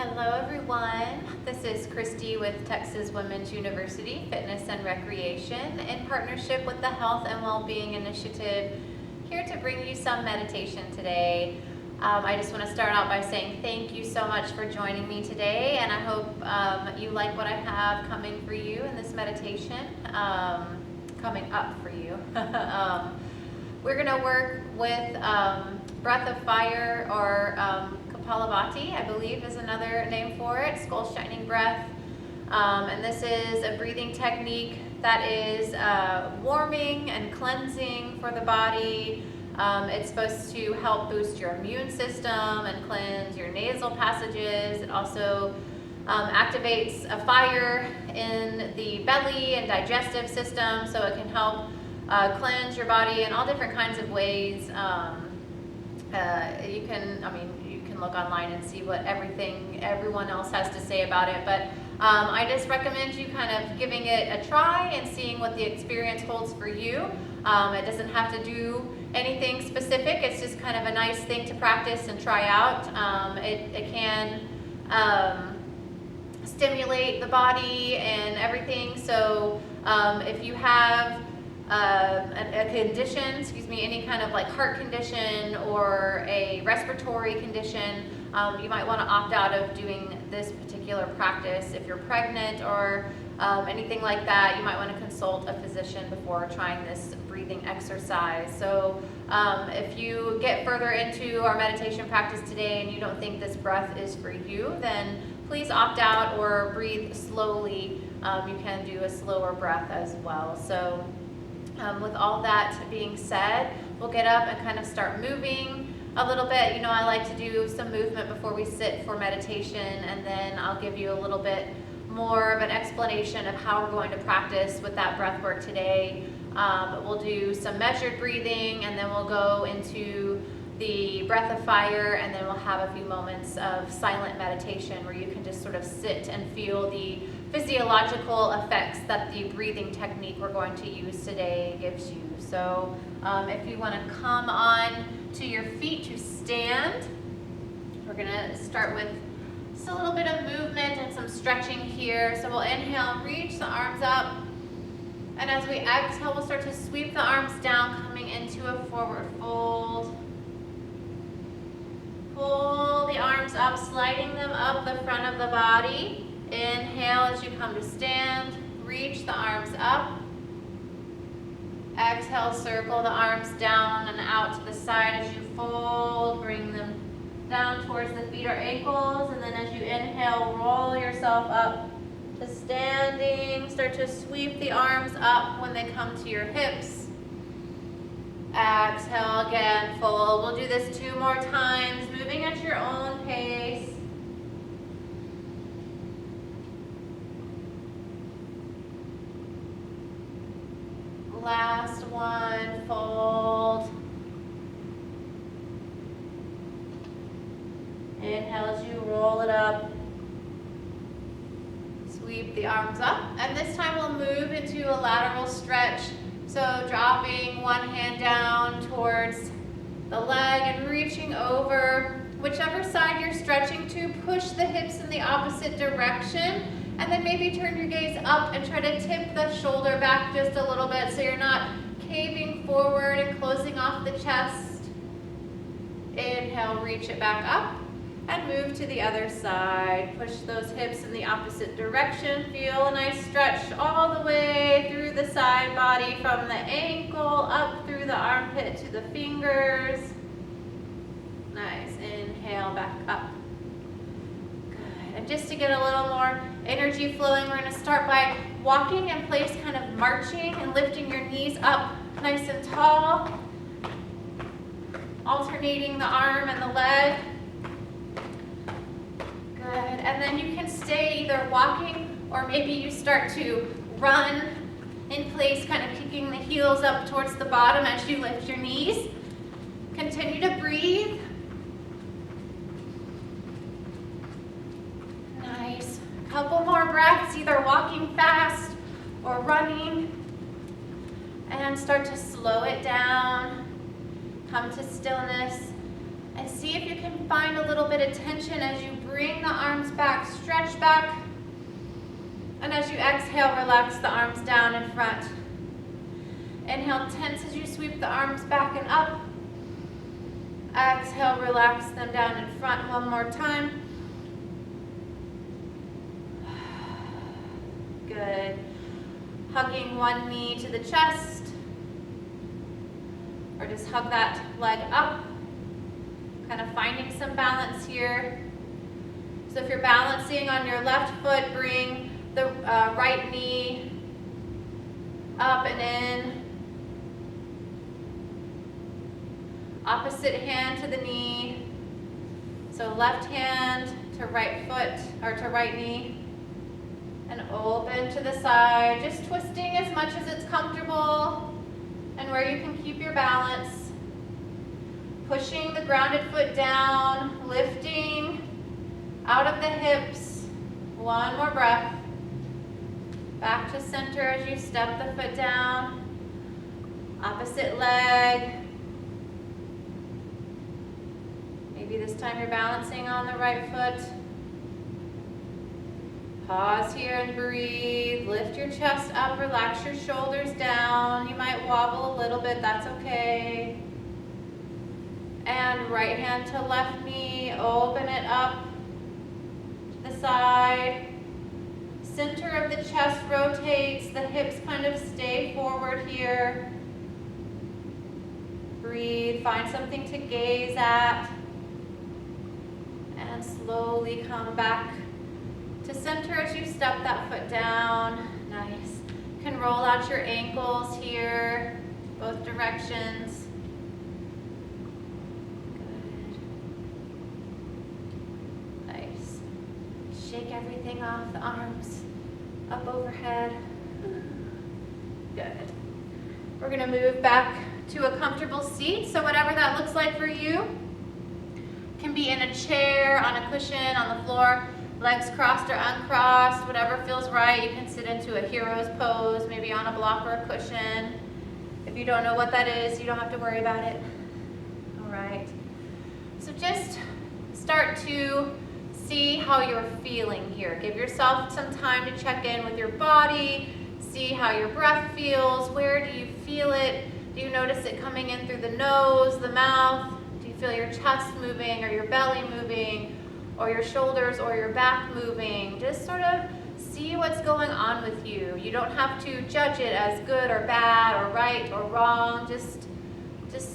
Hello everyone, this is Christy with Texas Women's University Fitness and Recreation in partnership with the Health and Wellbeing Initiative, here to bring you some meditation today. I just want to start out by saying thank you so much for joining me today, and I hope you like what I have coming for you in this meditation, coming up for you. We're going to work with breath of fire, or Kapalabhati, I believe is another name for it, skull shining breath. And this is a breathing technique that is warming and cleansing for the body. It's supposed to help boost your immune system and cleanse your nasal passages. It also activates a fire in the belly and digestive system, so it can help cleanse your body in all different kinds of ways. You can look online and see what everyone else has to say about it, but I just recommend you kind of giving it a try and seeing what the experience holds for you. It doesn't have to do anything specific. It's just kind of a nice thing to practice and try out. It can stimulate the body and everything. So if you have a condition, any kind of like heart condition or a respiratory condition, you might want to opt out of doing this particular practice. If you're pregnant or anything like that, you might want to consult a physician before trying this breathing exercise. So if you get further into our meditation practice today and you don't think this breath is for you, then please opt out or breathe slowly. You can do a slower breath as well. So with all that being said, we'll get up and kind of start moving a little bit. I like to do some movement before we sit for meditation, and then I'll give you a little bit more of an explanation of how we're going to practice with that breath work today. We'll do some measured breathing, and then we'll go into the breath of fire, and then we'll have a few moments of silent meditation where you can just sort of sit and feel the physiological effects that the breathing technique we're going to use today gives you. So if you want to come on to your feet to stand, we're going to start with just a little bit of movement and some stretching here. So we'll inhale, reach the arms up, and as we exhale, we'll start to sweep the arms down, coming into a forward fold. Pull the arms up, sliding them up the front of the body. Inhale as you come to stand, reach the arms up. Exhale, circle the arms down and out to the side as you fold. Bring them down towards the feet or ankles, and then as you inhale, roll yourself up to standing. Start to sweep the arms up when they come to your hips. Exhale again, fold. We'll do this 2 more times, moving at your own pace. Last one, fold. Inhale as you roll it up. Sweep the arms up, and this time we'll move into a lateral stretch. So dropping one hand down towards the leg and reaching over. Whichever side you're stretching to, push the hips in the opposite direction. And then maybe turn your gaze up and try to tip the shoulder back just a little bit so you're not caving forward and closing off the chest. Inhale, reach it back up and move to the other side. Push those hips in the opposite direction. Feel a nice stretch all the way through the side body, from the ankle up through the armpit to the fingers. Nice. Inhale, back up. And just to get a little more energy flowing, we're going to start by walking in place, kind of marching and lifting your knees up nice and tall, alternating the arm and the leg. Good. And then you can stay either walking, or maybe you start to run in place, kind of kicking the heels up towards the bottom as you lift your knees. Continue to breathe. Couple more breaths, either walking fast or running. And start to slow it down. Come to stillness. And see if you can find a little bit of tension as you breathe bring the arms back, stretch back. And as you exhale, relax the arms down in front. Inhale, tense as you sweep the arms back and up. Exhale, relax them down in front one more time. Good. Hugging one knee to the chest. Or just hug that leg up. Kind of finding some balance here. So if you're balancing on your left foot, bring the right knee up and in. Opposite hand to the knee. So left hand to right foot, or to right knee. And open to the side, just twisting as much as it's comfortable and where you can keep your balance. Pushing the grounded foot down, lifting out of the hips. One more breath. Back to center as you step the foot down. Opposite leg. Maybe this time you're balancing on the right foot. Pause here and breathe. Lift your chest up, relax your shoulders down. You might wobble a little bit, that's okay. And right hand to left knee, open it up to the side. Center of the chest rotates, the hips kind of stay forward here. Breathe, find something to gaze at. And slowly come back to center as you step that foot down. Nice. You can roll out your ankles here, both directions. Good. Nice. Shake everything off, the arms up overhead. Good. We're gonna move back to a comfortable seat. So whatever that looks like for you. Can be in a chair, on a cushion, on the floor. Legs crossed or uncrossed, whatever feels right. You can sit into a hero's pose, maybe on a block or a cushion. If you don't know what that is, you don't have to worry about it. All right. So just start to see how you're feeling here. Give yourself some time to check in with your body, see how your breath feels. Where do you feel it? Do you notice it coming in through the nose, the mouth? Do you feel your chest moving or your belly moving? Or your shoulders or your back moving. Just sort of see what's going on with you. You don't have to judge it as good or bad or right or wrong. Just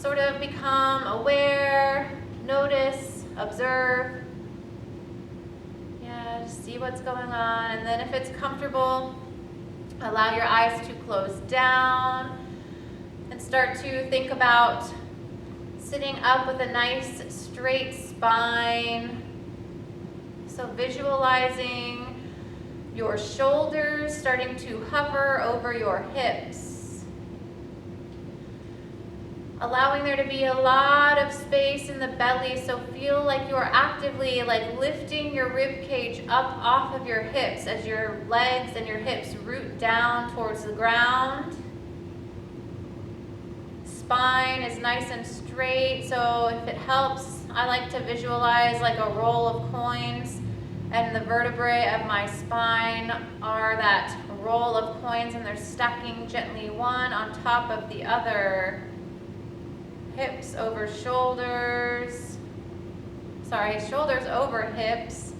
sort of become aware, notice, observe. Yeah, just see what's going on. And then if it's comfortable, allow your eyes to close down and start to think about sitting up with a nice straight spine. So visualizing your shoulders starting to hover over your hips. Allowing there to be a lot of space in the belly, so feel like you're actively lifting your rib cage up off of your hips as your legs and your hips root down towards the ground. Spine is nice and straight, so if it helps, I like to visualize like a roll of coins. And the vertebrae of my spine are that roll of coins, and they're stacking gently one on top of the other. Hips over shoulders. Sorry, shoulders over hips.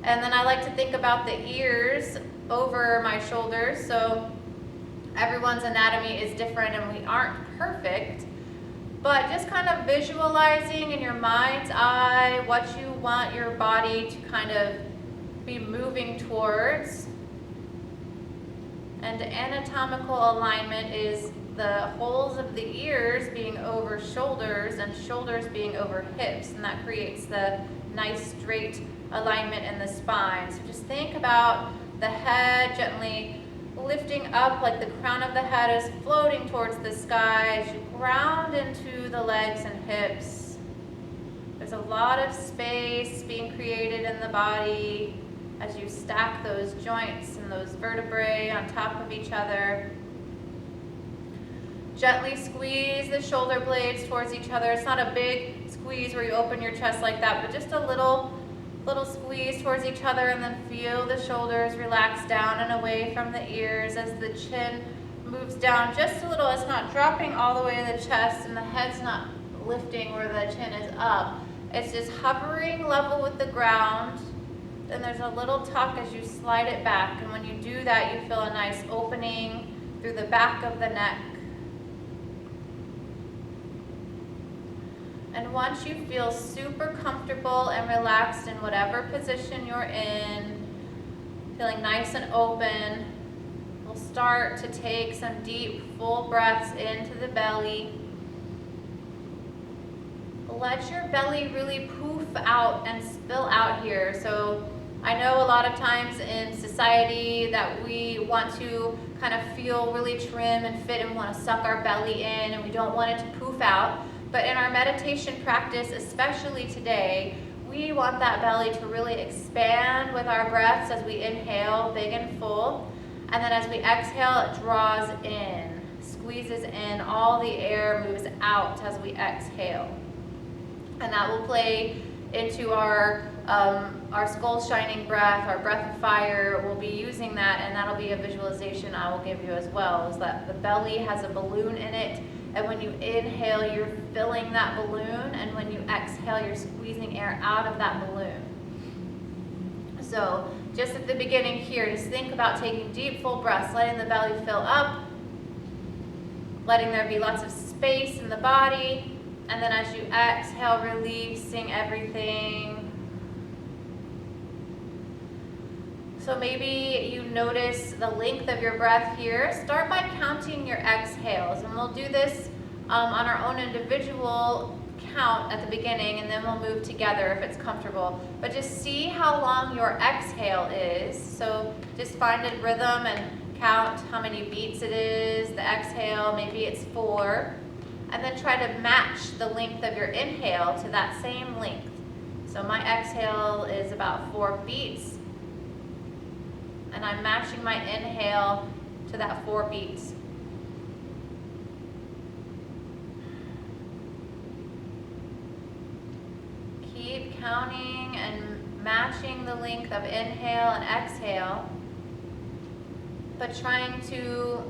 And then I like to think about the ears over my shoulders. So everyone's anatomy is different and we aren't perfect. But just kind of visualizing in your mind's eye what you want your body to kind of be moving towards. And anatomical alignment is the holes of the ears being over shoulders and shoulders being over hips. And that creates the nice straight alignment in the spine. So just think about the head gently lifting up, like the crown of the head is floating towards the sky as you ground into the legs and hips. There's a lot of space being created in the body as you stack those joints and those vertebrae on top of each other. Gently squeeze the shoulder blades towards each other. It's not a big squeeze where you open your chest like that, but just a little Little squeeze towards each other, and then feel the shoulders relax down and away from the ears as the chin moves down just a little. It's not dropping all the way to the chest, and the head's not lifting where the chin is up. It's just hovering level with the ground. Then there's a little tuck as you slide it back, and when you do that, you feel a nice opening through the back of the neck. And once you feel super comfortable and relaxed in whatever position you're in, feeling nice and open, we'll start to take some deep, full breaths into the belly. Let your belly really poof out and spill out here. So I know a lot of times in society that we want to kind of feel really trim and fit and want to suck our belly in, and we don't want it to poof out. But in our meditation practice, especially today, we want that belly to really expand with our breaths as we inhale big and full. And then as we exhale, it draws in, squeezes in, all the air moves out as we exhale. And that will play into our skull shining breath, our breath of fire. We'll be using that, and that'll be a visualization I will give you as well, is that the belly has a balloon in it. And when you inhale, you're filling that balloon, and when you exhale, you're squeezing air out of that balloon. So just at the beginning here, just think about taking deep, full breaths, letting the belly fill up, letting there be lots of space in the body, and then as you exhale, releasing everything. So maybe you notice the length of your breath here. Start by counting your exhales, and we'll do this on our own individual count at the beginning, and then we'll move together if it's comfortable. But just see how long your exhale is. So just find a rhythm and count how many beats it is. The exhale, maybe it's 4. And then try to match the length of your inhale to that same length. So my exhale is about 4 beats. And I'm matching my inhale to that 4 beats. Keep counting and matching the length of inhale and exhale, but trying to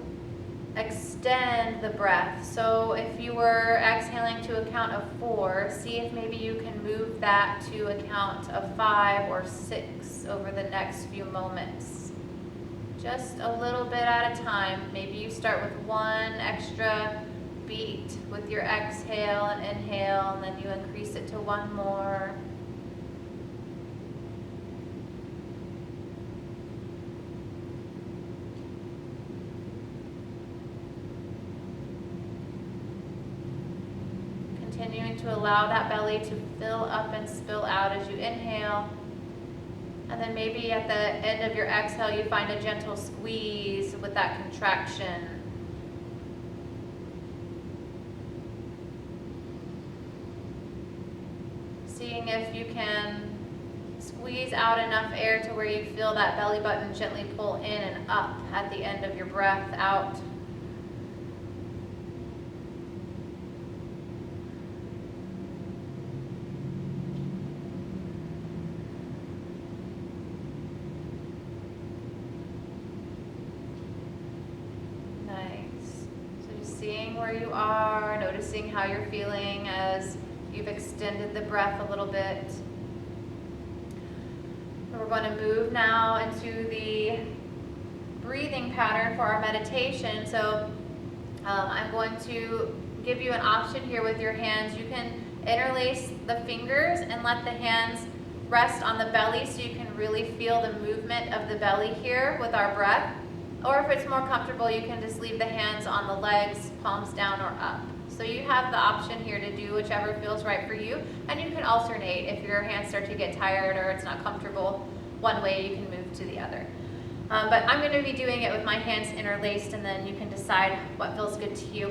extend the breath. So if you were exhaling to a count of 4, see if maybe you can move that to a count of 5 or 6 over the next few moments. Just a little bit at a time. Maybe you start with 1 extra beat with your exhale and inhale, and then you increase it to 1 more. Continuing to allow that belly to fill up and spill out as you inhale. And then maybe at the end of your exhale, you find a gentle squeeze with that contraction. Seeing if you can squeeze out enough air to where you feel that belly button gently pull in and up at the end of your breath out. Seeing where you are, noticing how you're feeling as you've extended the breath a little bit. And we're going to move now into the breathing pattern for our meditation. So I'm going to give you an option here with your hands. You can interlace the fingers and let the hands rest on the belly so you can really feel the movement of the belly here with our breath. Or if it's more comfortable, you can just leave the hands on the legs, palms down or up. So you have the option here to do whichever feels right for you. And you can alternate if your hands start to get tired or it's not comfortable one way, you can move to the other. But I'm going to be doing it with my hands interlaced, and then you can decide what feels good to you.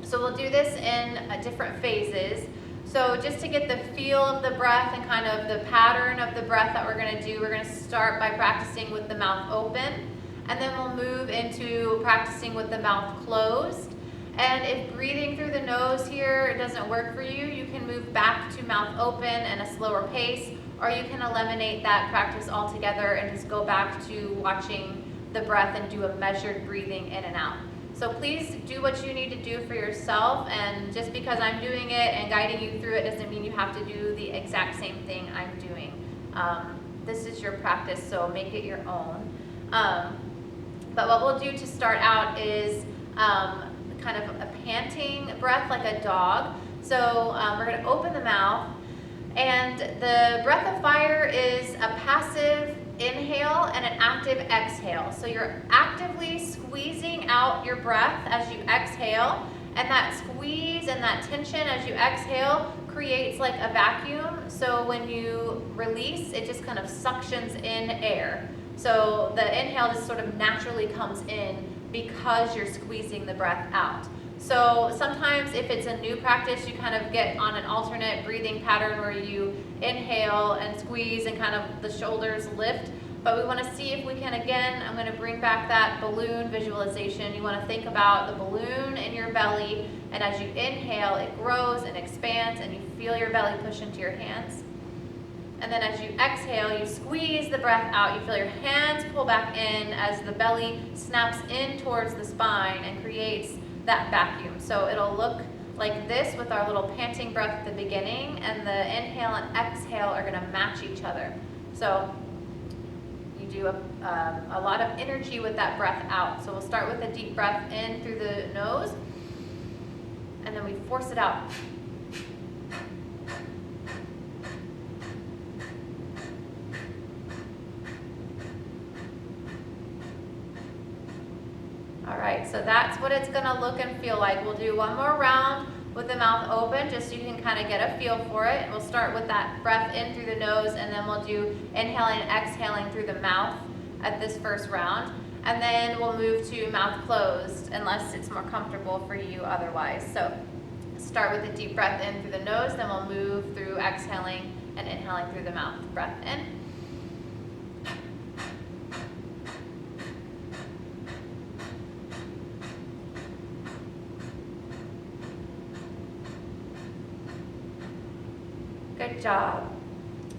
So we'll do this in different phases. So just to get the feel of the breath and kind of the pattern of the breath that we're going to do, we're going to start by practicing with the mouth open. And then we'll move into practicing with the mouth closed. And if breathing through the nose here doesn't work for you, you can move back to mouth open and a slower pace. or you can eliminate that practice altogether and just go back to watching the breath and do a measured breathing in and out. So please do what you need to do for yourself, and just because I'm doing it and guiding you through it doesn't mean you have to do the exact same thing I'm doing. This is your practice, so make it your own. But what we'll do to start out is kind of a panting breath like a dog. So we're going to open the mouth, and the breath of fire is a passive inhale and an active exhale. So you're actively squeezing out your breath as you exhale, and that squeeze and that tension as you exhale creates like a vacuum. So when you release, it just kind of suctions in air. So the inhale just sort of naturally comes in because you're squeezing the breath out. So sometimes if it's a new practice, you kind of get on an alternate breathing pattern where you inhale and squeeze and kind of the shoulders lift. But we want to see if we can, again, I'm going to bring back that balloon visualization. You want to think about the balloon in your belly, and as you inhale, it grows and expands, and you feel your belly push into your hands. And then as you exhale, you squeeze the breath out. You feel your hands pull back in as the belly snaps in towards the spine and creates that vacuum. So it'll look like this with our little panting breath at the beginning, and the inhale and exhale are going to match each other. So you do a lot of energy with that breath out. So we'll start with a deep breath in through the nose, and then we force it out. All right, so that's what it's gonna look and feel like. We'll do one more round with the mouth open, just so you can kind of get a feel for it. We'll start with that breath in through the nose, and then we'll do inhaling and exhaling through the mouth at this first round. And then we'll move to mouth closed, unless it's more comfortable for you otherwise. So start with a deep breath in through the nose, then we'll move through exhaling and inhaling through the mouth. Breath in. Good job.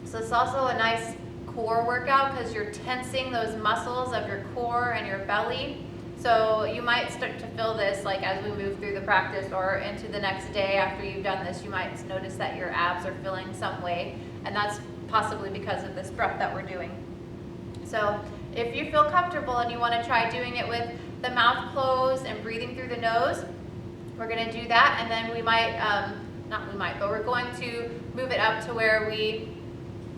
So it's also a nice core workout because you're tensing those muscles of your core and your belly. So you might start to feel this like as we move through the practice or into the next day after you've done this, you might notice that your abs are feeling some way, and that's possibly because of this breath that we're doing. So if you feel comfortable and you want to try doing it with the mouth closed and breathing through the nose, we're going to do that, and then we might, but we're going to move it up to where we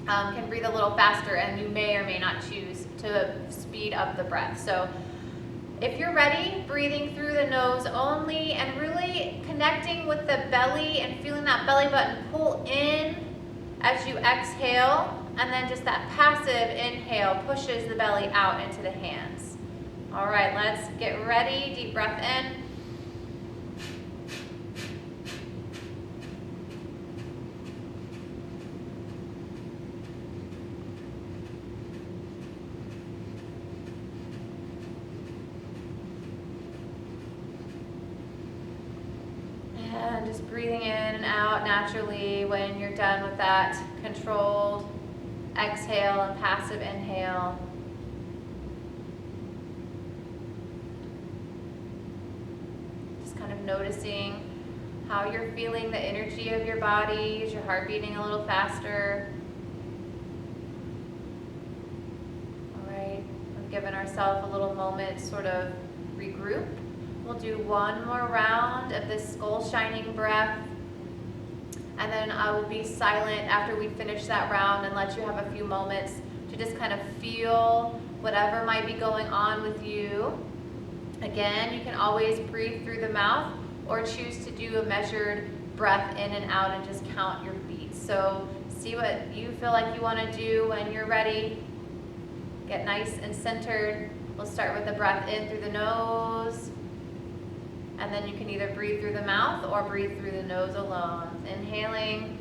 can breathe a little faster, and you may or may not choose to speed up the breath. So if you're ready, breathing through the nose only and really connecting with the belly and feeling that belly button pull in as you exhale, and then just that passive inhale pushes the belly out into the hands. All right, let's get ready. Deep breath in. And just breathing in and out naturally when you're done with that controlled exhale and passive inhale. Just kind of noticing how you're feeling the energy of your body. Is your heart beating a little faster? All right, we've given ourselves a little moment to sort of regroup. We'll do one more round of this skull shining breath, and then I will be silent after we finish that round and let you have a few moments to just kind of feel whatever might be going on with you. Again, you can always breathe through the mouth or choose to do a measured breath in and out and just count your beats. So see what you feel like you want to do when you're ready. Get nice and centered. We'll start with the breath in through the nose. And then you can either breathe through the mouth or breathe through the nose alone. Inhaling.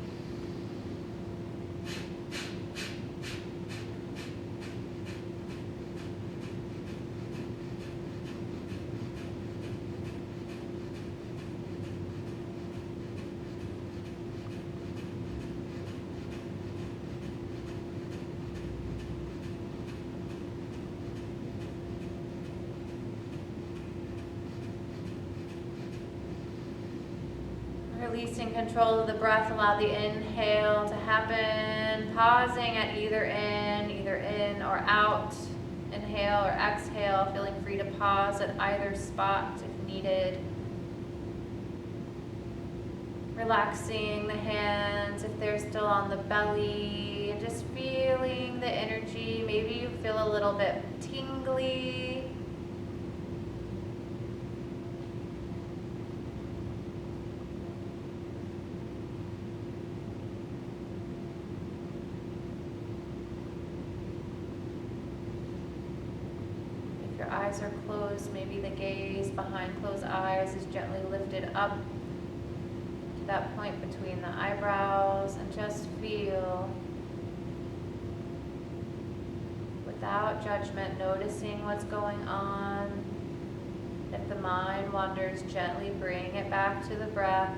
Releasing control of the breath, allow the inhale to happen, pausing at either in or out. Inhale or exhale, feeling free to pause at either spot if needed. Relaxing the hands if they're still on the belly, and just feeling the energy. Maybe you feel a little bit tingly. If your eyes are closed, maybe the gaze behind closed eyes is gently lifted up to that point between the eyebrows, and just feel, without judgment, noticing what's going on. If the mind wanders, gently bring it back to the breath.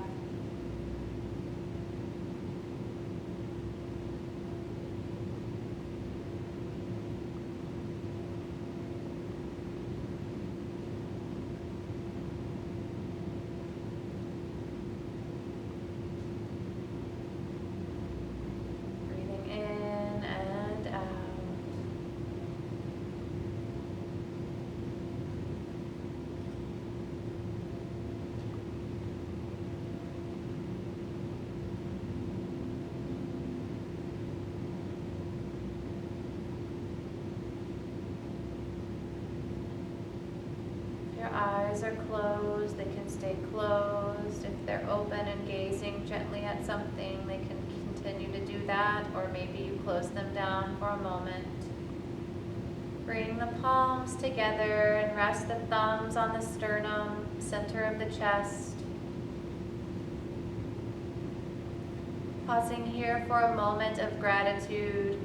Eyes are closed, they can stay closed. If they're open and gazing gently at something, they can continue to do that, or maybe you close them down for a moment. Bring the palms together and rest the thumbs on the sternum, center of the chest. Pausing here for a moment of gratitude.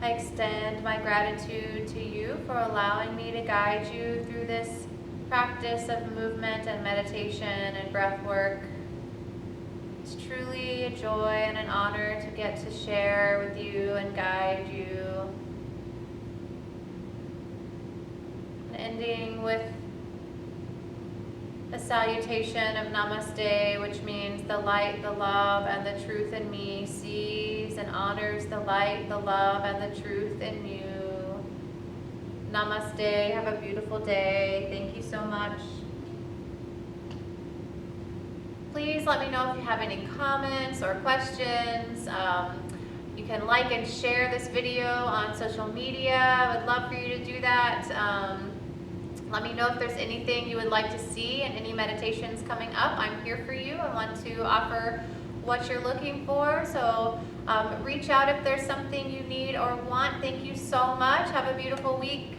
I extend my gratitude to you for allowing me to guide you through this practice of movement and meditation and breath work. It's truly a joy and an honor to get to share with you and guide you. And ending with a salutation of Namaste, which means the light, the love, and the truth in me sees and honors the light, the love, and the truth in you. Namaste. Have a beautiful day. Thank you so much. Please let me know if you have any comments or questions. You can like and share this video on social media. I would love for you to do that. Let me know if there's anything you would like to see and any meditations coming up. I'm here for you. I want to offer what you're looking for. So reach out if there's something you need or want. Thank you so much. Have a beautiful week.